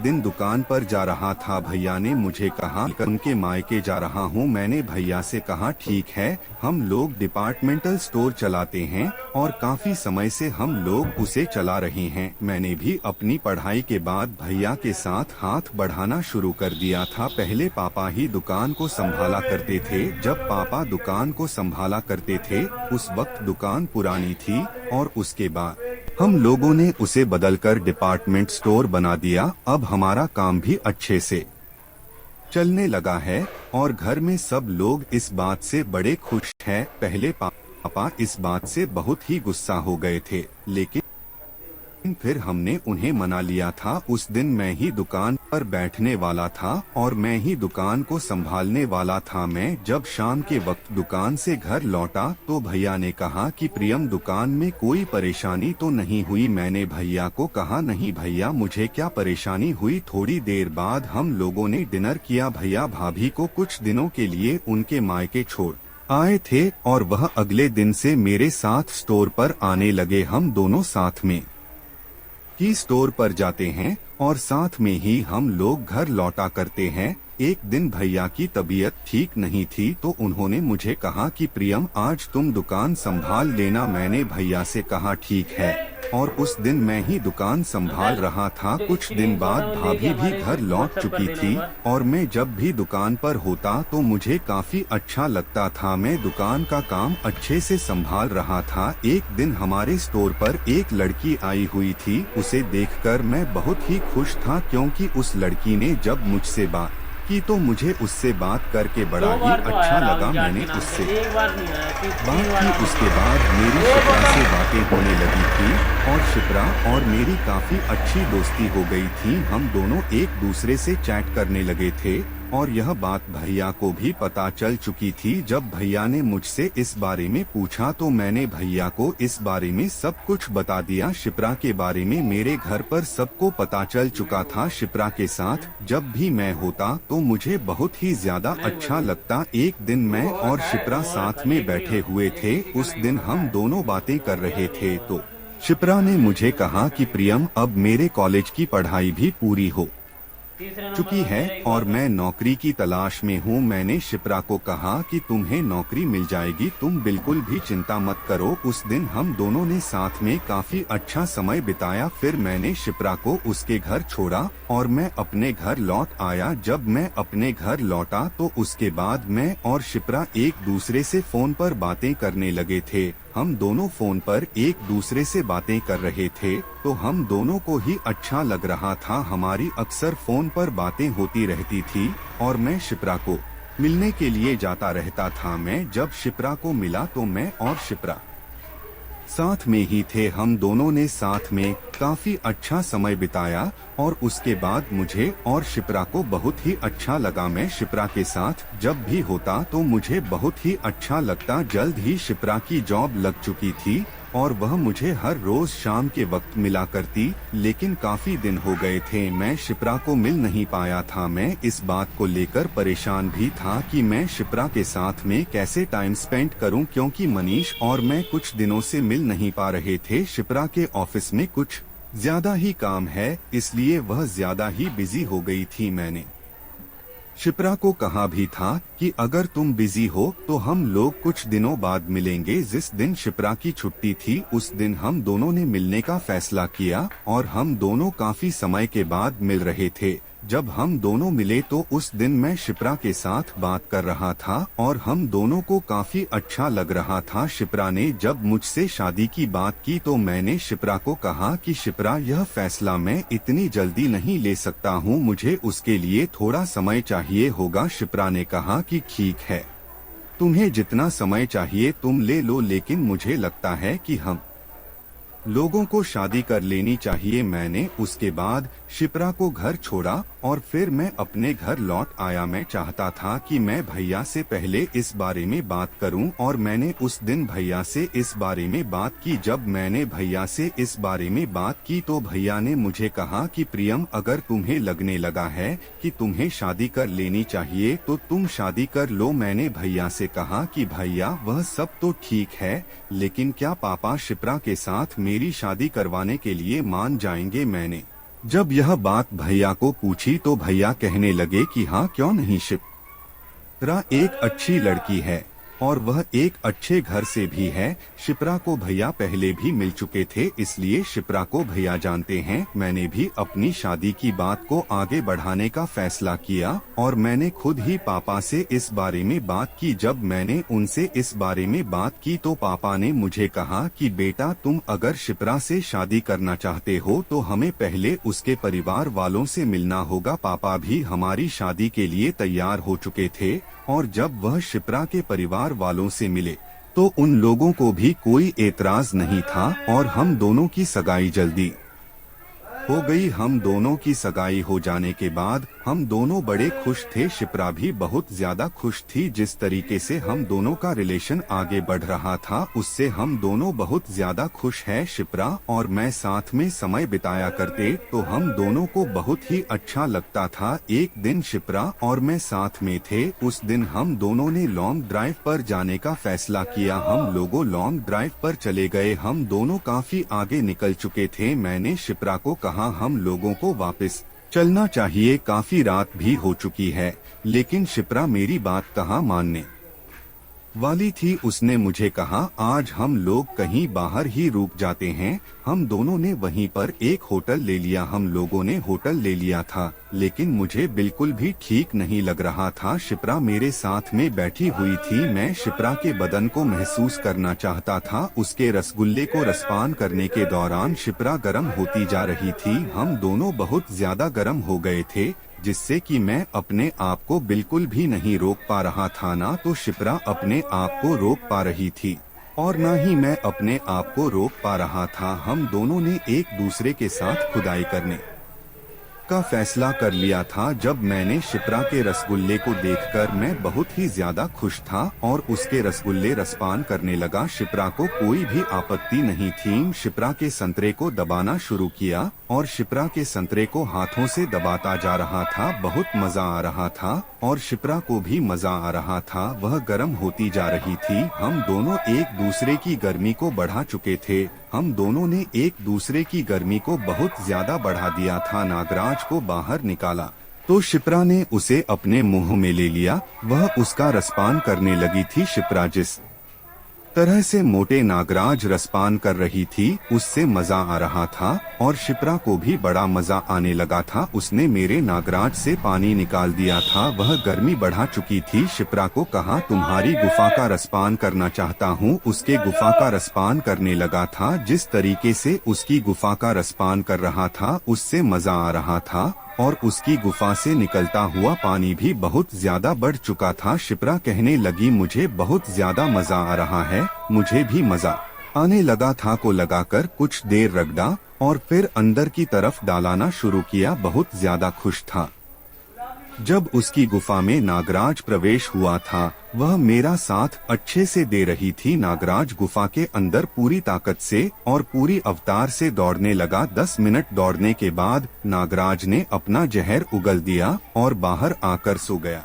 दिन दुकान पर जा रहा था, भैया ने मुझे कहा उनके मायके जा रहा हूँ। मैंने भैया से कहा ठीक है, हम लोग डिपार्टमेंटल स्टोर चलाते हैं और काफी समय से हम लोग उसे चला रहे हैं। मैंने भी अपनी पढ़ाई के बाद भैया के साथ हाथ बढ़ाना शुरू कर दिया था। पहले पापा ही दुकान को संभाला करते थे। जब पापा दुकान को संभाला करते थे उस वक्त दुकान पुरानी थी और उसके बाद हम लोगों ने उसे बदलकर डिपार्टमेंट स्टोर बना दिया। अब हमारा काम भी अच्छे से चलने लगा है और घर में सब लोग इस बात से बड़े खुश हैं। पहले पापा इस बात से बहुत ही गुस्सा हो गए थे, लेकिन फिर हमने उन्हें मना लिया था। उस दिन मैं ही दुकान पर बैठने वाला था और मैं ही दुकान को संभालने वाला था। मैं जब शाम के वक्त दुकान से घर लौटा तो भैया ने कहा कि प्रियम, दुकान में कोई परेशानी तो नहीं हुई? मैंने भैया को कहा नहीं भैया, मुझे क्या परेशानी हुई। थोड़ी देर बाद हम लोगों ने डिनर किया। भैया भाभी को कुछ दिनों के लिए उनके मायके छोड़ आए थे और वह अगले दिन से मेरे साथ स्टोर पर आने लगे। हम दोनों साथ में ही स्टोर पर जाते हैं और साथ में ही हम लोग घर लौटा करते हैं। एक दिन भैया की तबीयत ठीक नहीं थी तो उन्होंने मुझे कहा कि प्रियम, आज तुम दुकान संभाल लेना। मैंने भैया से कहा ठीक है और उस दिन मैं ही दुकान संभाल रहा था। कुछ दिन बाद भाभी भी घर लौट चुकी थी और मैं जब भी दुकान पर होता तो मुझे काफी अच्छा लगता था। मैं दुकान का काम अच्छे से संभाल रहा था। एक दिन हमारे स्टोर पर एक लड़की आई हुई थी। उसे देखकर मैं बहुत ही खुश था क्योंकि उस लड़की ने जब मुझसे बात की तो मुझे उससे बात करके बड़ा ही अच्छा लगा। मैंने उससे बात की। उसके बाद मेरी शिप्रा से बातें होने लगी थी और शिप्रा और मेरी काफी अच्छी दोस्ती हो गई थी। हम दोनों एक दूसरे से चैट करने लगे थे और यह बात भैया को भी पता चल चुकी थी। जब भैया ने मुझसे इस बारे में पूछा तो मैंने भैया को इस बारे में सब कुछ बता दिया। शिप्रा के बारे में मेरे घर पर सबको पता चल चुका था। शिप्रा के साथ जब भी मैं होता तो मुझे बहुत ही ज्यादा अच्छा लगता। एक दिन मैं और शिप्रा साथ में बैठे हुए थे। उस दिन हम दोनों बातें कर रहे थे तो शिप्रा ने मुझे कहा कि प्रियम, अब मेरे कॉलेज की पढ़ाई भी पूरी हो चुकी है और मैं नौकरी की तलाश में हूँ। मैंने शिप्रा को कहा कि तुम्हें नौकरी मिल जाएगी, तुम बिल्कुल भी चिंता मत करो। उस दिन हम दोनों ने साथ में काफी अच्छा समय बिताया। फिर मैंने शिप्रा को उसके घर छोड़ा और मैं अपने घर लौट आया। जब मैं अपने घर लौटा तो उसके बाद मैं और शिप्रा एक दूसरे से फोन पर बातें करने लगे थे। हम दोनों फोन पर एक दूसरे से बातें कर रहे थे तो हम दोनों को ही अच्छा लग रहा था। हमारी अक्सर फोन पर बातें होती रहती थी और मैं शिप्रा को मिलने के लिए जाता रहता था। मैं जब शिप्रा को मिला तो मैं और शिप्रा साथ में ही थे। हम दोनों ने साथ में काफी अच्छा समय बिताया और उसके बाद मुझे और शिप्रा को बहुत ही अच्छा लगा। मैं शिप्रा के साथ जब भी होता तो मुझे बहुत ही अच्छा लगता। जल्द ही शिप्रा की जॉब लग चुकी थी और वह मुझे हर रोज शाम के वक्त मिला करती, लेकिन काफी दिन हो गए थे मैं शिप्रा को मिल नहीं पाया था। मैं इस बात को लेकर परेशान भी था कि मैं शिप्रा के साथ में कैसे टाइम स्पेंड करूं, क्योंकि मनीष और मैं कुछ दिनों से मिल नहीं पा रहे थे। शिप्रा के ऑफिस में कुछ ज्यादा ही काम है, इसलिए वह ज्यादा ही बिजी हो गई थी। मैंने शिप्रा को कहा भी था कि अगर तुम बिजी हो तो हम लोग कुछ दिनों बाद मिलेंगे। जिस दिन शिप्रा की छुट्टी थी उस दिन हम दोनों ने मिलने का फैसला किया और हम दोनों काफी समय के बाद मिल रहे थे। जब हम दोनों मिले तो उस दिन मैं शिप्रा के साथ बात कर रहा था और हम दोनों को काफी अच्छा लग रहा था। शिप्रा ने जब मुझसे शादी की बात की तो मैंने शिप्रा को कहा कि शिप्रा, यह फैसला मैं इतनी जल्दी नहीं ले सकता हूँ, मुझे उसके लिए थोड़ा समय चाहिए होगा। शिप्रा ने कहा कि ठीक है, तुम्हें जितना समय चाहिए तुम ले लो, लेकिन मुझे लगता है कि हम लोगों को शादी कर लेनी चाहिए। मैंने उसके बाद शिप्रा को घर छोड़ा और फिर मैं अपने घर लौट आया। मैं चाहता था कि मैं भैया से पहले इस बारे में बात करूं और मैंने उस दिन भैया से इस बारे में बात की। जब मैंने भैया से इस बारे में बात की तो भैया ने मुझे कहा कि प्रियम, अगर तुम्हें लगने लगा है कि तुम्हें शादी कर लेनी चाहिए तो तुम शादी कर लो। मैंने भैया से कहा कि भैया, वह सब तो ठीक है, लेकिन क्या पापा शिप्रा के साथ मेरी शादी करवाने के लिए मान जाएंगे? मैंने जब यह बात भैया को पूछी तो भैया कहने लगे कि हाँ क्यों नहीं, शिप्रा एक अच्छी लड़की है और वह एक अच्छे घर से भी है। शिप्रा को भैया पहले भी मिल चुके थे, इसलिए शिप्रा को भैया जानते हैं। मैंने भी अपनी शादी की बात को आगे बढ़ाने का फैसला किया और मैंने खुद ही पापा से इस बारे में बात की। जब मैंने उनसे इस बारे में बात की तो पापा ने मुझे कहा कि बेटा तुम अगर शिप्रा से शादी करना चाहते हो तो हमें पहले उसके परिवार वालों से मिलना होगा। पापा भी हमारी शादी के लिए तैयार हो चुके थे और जब वह शिप्रा के परिवार वालों से मिले तो उन लोगों को भी कोई एतराज नहीं था और हम दोनों की सगाई जल्दी हो गई। हम दोनों की सगाई हो जाने के बाद हम दोनों बड़े खुश थे। शिप्रा भी बहुत ज्यादा खुश थी। जिस तरीके से हम दोनों का रिलेशन आगे बढ़ रहा था उससे हम दोनों बहुत ज्यादा खुश है। शिप्रा और मैं साथ में समय बिताया करते तो हम दोनों को बहुत ही अच्छा लगता था। एक दिन शिप्रा और मैं साथ में थे। उस दिन हम दोनों ने लॉन्ग ड्राइव पर जाने का फैसला किया। हम लोगों लॉन्ग ड्राइव पर चले गए। हम दोनों काफी आगे निकल चुके थे। मैंने शिप्रा को कहा हम लोगों को वापस चलना चाहिए, काफी रात भी हो चुकी है। लेकिन शिप्रा मेरी बात कहाँ मानने वाली थी। उसने मुझे कहा आज हम लोग कहीं बाहर ही रुक जाते हैं। हम दोनों ने वहीं पर एक होटल ले लिया। हम लोगों ने होटल ले लिया था लेकिन मुझे बिल्कुल भी ठीक नहीं लग रहा था। शिप्रा मेरे साथ में बैठी हुई थी। मैं शिप्रा के बदन को महसूस करना चाहता था। उसके रसगुल्ले को रसपान करने के दौरान शिप्रा गर्म होती जा रही थी। हम दोनों बहुत ज्यादा गर्म हो गए थे जिससे कि मैं अपने आप को बिल्कुल भी नहीं रोक पा रहा था। ना तो शिप्रा अपने आप को रोक पा रही थी और न ही मैं अपने आप को रोक पा रहा था। हम दोनों ने एक दूसरे के साथ खुदाई करने का फैसला कर लिया था। जब मैंने शिप्रा के रसगुल्ले को देखकर मैं बहुत ही ज्यादा खुश था और उसके रसगुल्ले रसपान करने लगा। शिप्रा को कोई भी आपत्ति नहीं थी। शिप्रा के संतरे को दबाना शुरू किया और शिप्रा के संतरे को हाथों से दबाता जा रहा था। बहुत मजा आ रहा था और शिप्रा को भी मजा आ रहा था। वह गर्म होती जा रही थी। हम दोनों एक दूसरे की गर्मी को बढ़ा चुके थे। हम दोनों ने एक दूसरे की गर्मी को बहुत ज्यादा बढ़ा दिया था। नागराज को बाहर निकाला तो शिप्रा ने उसे अपने मुंह में ले लिया। वह उसका रसपान करने लगी थी। शिप्रा जिस तरह से मोटे नागराज रसपान कर रही थी उससे मजा आ रहा था और शिप्रा को भी बड़ा मजा आने लगा था। उसने मेरे नागराज से पानी निकाल दिया था। वह गर्मी बढ़ा चुकी थी। शिप्रा को कहा तुम्हारी गुफा का रसपान करना चाहता हूँ। उसके गुफा का रसपान करने लगा था। जिस तरीके से उसकी गुफा का रसपान कर रहा था उससे मजा आ रहा था और उसकी गुफा से निकलता हुआ पानी भी बहुत ज्यादा बढ़ चुका था। शिप्रा कहने लगी मुझे बहुत ज्यादा मजा आ रहा है, मुझे भी मजा आने लगा था। को लगाकर कुछ देर रगड़ा और फिर अंदर की तरफ डालाना शुरू किया। बहुत ज्यादा खुश था। जब उसकी गुफा में नागराज प्रवेश हुआ था वह मेरा साथ अच्छे से दे रही थी। नागराज गुफा के अंदर पूरी ताकत से और पूरी अवतार से दौड़ने लगा। 10 मिनट दौड़ने के बाद नागराज ने अपना जहर उगल दिया और बाहर आकर सो गया।